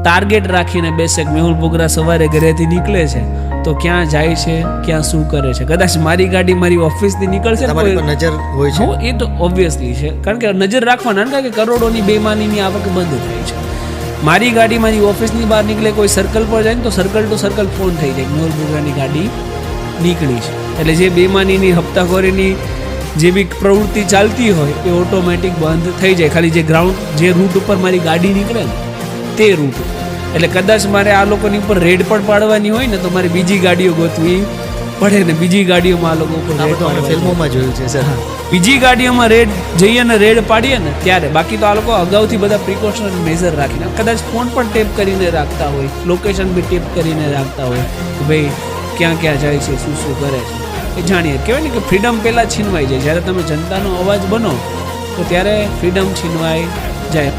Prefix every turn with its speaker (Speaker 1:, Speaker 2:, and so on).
Speaker 1: Target રાખીને બેસે કે મેહુલ બોગરા સવારે ઘરેથી નીકળે છે તો ક્યાં જાય છે, ક્યાં શું કરે છે. કદાચ મારી ગાડી મારી ઓફિસથી નીકળશે ને
Speaker 2: તમારી પર નજર હોય છે.
Speaker 1: એ તો ઓબ્વિયસલી છે, કારણ કે નજર રાખવાના ને, કારણ કે કરોડોની બેમાનીની આવક બંધ થાય છે. મારી ગાડી મારી ઓફિસની બહાર નીકળે, કોઈ સર્કલ પર જાય ને તો સર્કલ ટુ સર્કલ ફોન થઈ જાય મેહુલ બોગરાની ગાડી નીકળી છે. એટલે જે બેમાનીની હપ્તાખોરીની જે બી પ્રવૃત્તિ ચાલતી હોય એ ઓટોમેટિક બંધ થઈ જાય. ખાલી જે ગ્રાઉન્ડ જે રૂટ ઉપર મારી ગાડી નીકળે ને તે રૂટ. એટલે કદાચ મારે આ લોકોની ઉપર રેડ પણ પાડવાની હોય ને તો મારે બીજી ગાડીઓ ગોતવી પડે ને બીજી ગાડીઓમાં આ લોકો ઉપર
Speaker 2: આ બધું આપણે ફિલ્મોમાં જોયું છે સર.
Speaker 1: બીજી ગાડીઓમાં રેડ જઈએ ને રેડ પાડીએ ને ત્યારે. બાકી તો આ લોકો અગાઉથી બધા પ્રિકોશનરી મેઝર રાખીને કદાચ ફોન પણ ટેપ કરીને રાખતા હોય, લોકેશન બી ટેપ કરીને રાખતા હોય કે ભાઈ ક્યાં ક્યાં જાય છે, શું શું કરે છે એ જાણીએ. કહેવાય ને કે ફ્રીડમ પહેલાં છીનવાઈ જાય. જ્યારે તમે જનતાનો અવાજ બનો તો ત્યારે ફ્રીડમ છીનવાઈ જાય.